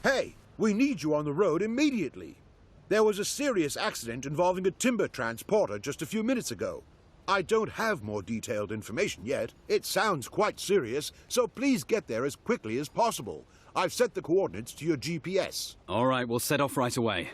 Hey, we need you on the road immediately. There was a serious accident involving a timber transporter just a few minutes ago. I don't have more detailed information yet. It sounds quite serious, so please get there as quickly as possible. I've set the coordinates to your GPS. All right, we'll set off right away.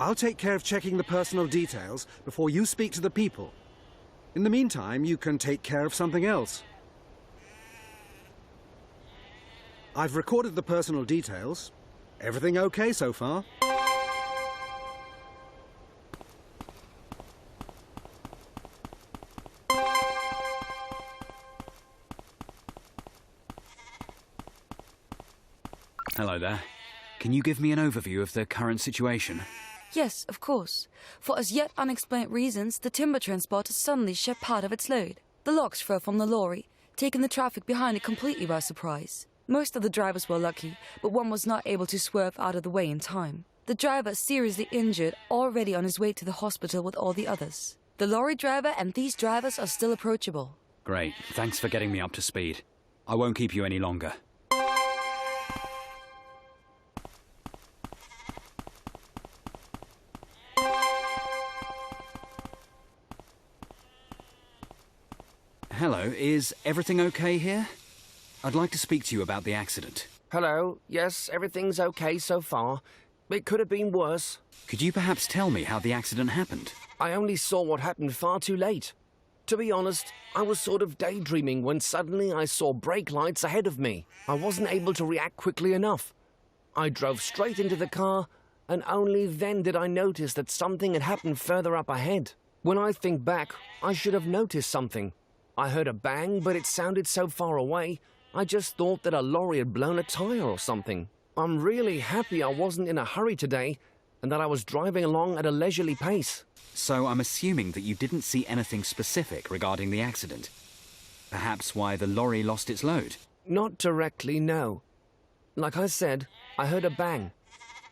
I'll take care of checking the personal details before you speak to the people. In the meantime, you can take care of something else. I've recorded the personal details. Everything okay so far? Hello there. Can you give me an overview of the current situation? Yes, of course. For as yet unexplained reasons, the timber transporter suddenly shed part of its load. The logs fell from the lorry, taking the traffic behind it completely by surprise. Most of the drivers were lucky, but one was not able to swerve out of the way in time. The driver, seriously injured, already on his way to the hospital with all the others. The lorry driver and these drivers are still approachable. Great. Thanks for getting me up to speed. I won't keep you any longer. Hello, is everything okay here? I'd like to speak to you about the accident. Hello. Yes, everything's okay so far. It could have been worse. Could you perhaps tell me how the accident happened? I only saw what happened far too late. To be honest, I was sort of daydreaming when suddenly I saw brake lights ahead of me. I wasn't able to react quickly enough. I drove straight into the car, and only then did I notice that something had happened further up ahead. When I think back, I should have noticed something. I heard a bang, but it sounded so far away, I just thought that a lorry had blown a tire or something. I'm really happy I wasn't in a hurry today, and that I was driving along at a leisurely pace. So I'm assuming that you didn't see anything specific regarding the accident. Perhaps why the lorry lost its load? Not directly, no. Like I said, I heard a bang,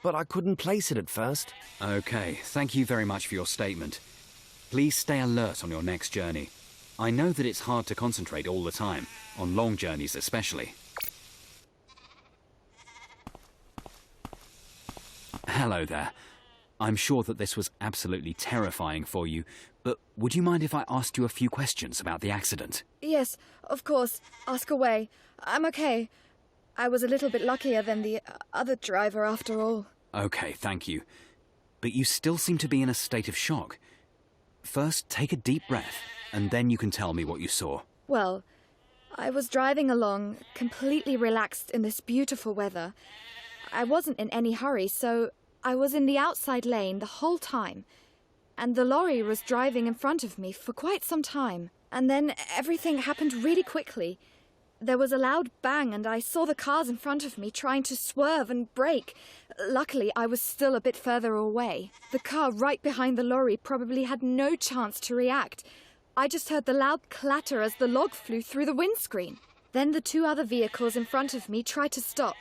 but I couldn't place it at first. Okay, thank you very much for your statement. Please stay alert on your next journey. I know that it's hard to concentrate all the time, on long journeys especially. Hello there. I'm sure that this was absolutely terrifying for you, but would you mind if I asked you a few questions about the accident? Yes, of course. Ask away. I'm okay. I was a little bit luckier than the other driver after all. Okay, thank you. But you still seem to be in a state of shock. First, take a deep breath, and then you can tell me what you saw. Well, I was driving along, completely relaxed in this beautiful weather. I wasn't in any hurry, so I was in the outside lane the whole time. And the lorry was driving in front of me for quite some time. And then everything happened really quickly. There was a loud bang, and I saw the cars in front of me trying to swerve and brake. Luckily, I was still a bit further away. The car right behind the lorry probably had no chance to react. I just heard the loud clatter as the log flew through the windscreen. Then the two other vehicles in front of me tried to stop.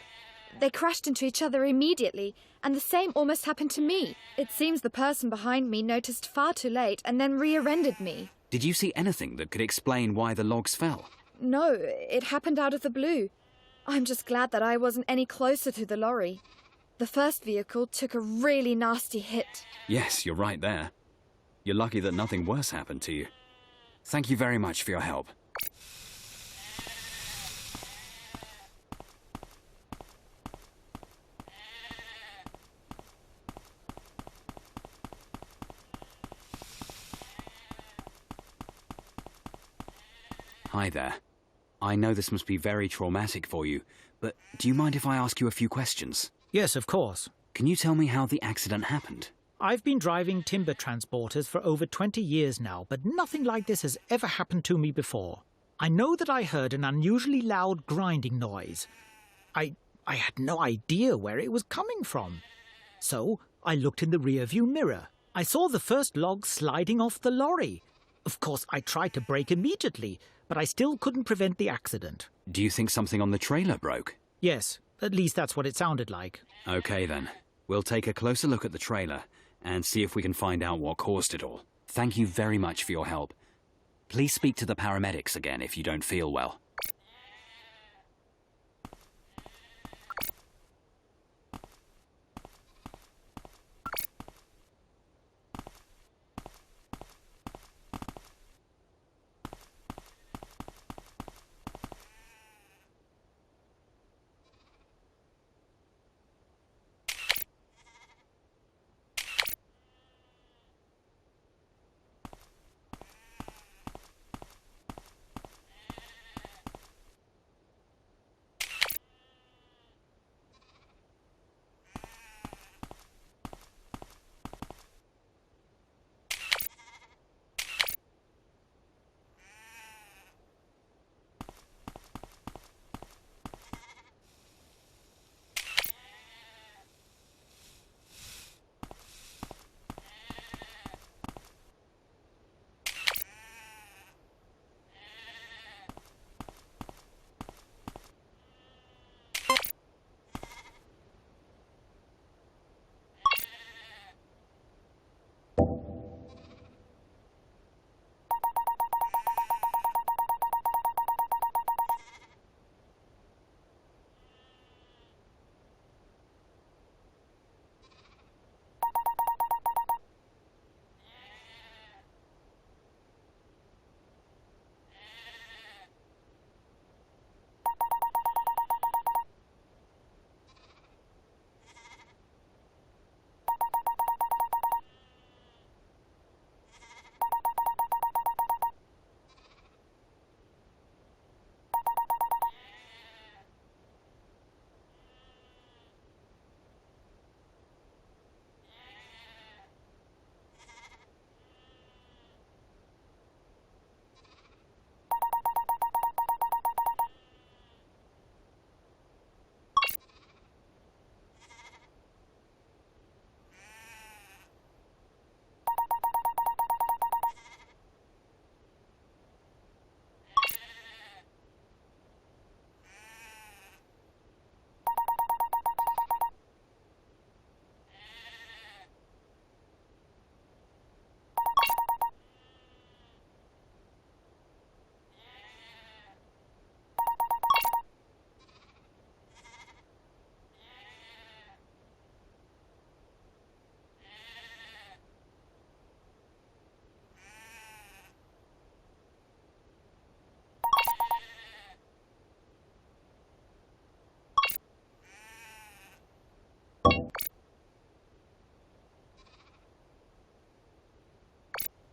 They crashed into each other immediately, and the same almost happened to me. It seems the person behind me noticed far too late and then rear-ended me. Did you see anything that could explain why the logs fell? No, it happened out of the blue. I'm just glad that I wasn't any closer to the lorry. The first vehicle took a really nasty hit. Yes, you're right there. You're lucky that nothing worse happened to you. Thank you very much for your help. Hi there. I know this must be very traumatic for you, but do you mind if I ask you a few questions? Yes, of course. Can you tell me how the accident happened? I've been driving timber transporters for over 20 years now, but nothing like this has ever happened to me before. I know that I heard an unusually loud grinding noise. I had no idea where it was coming from. So I looked in the rearview mirror. I saw the first log sliding off the lorry. Of course, I tried to brake immediately, but I still couldn't prevent the accident. Do you think something on the trailer broke? Yes, at least that's what it sounded like. Okay then. We'll take a closer look at the trailer and see if we can find out what caused it all. Thank you very much for your help. Please speak to the paramedics again if you don't feel well.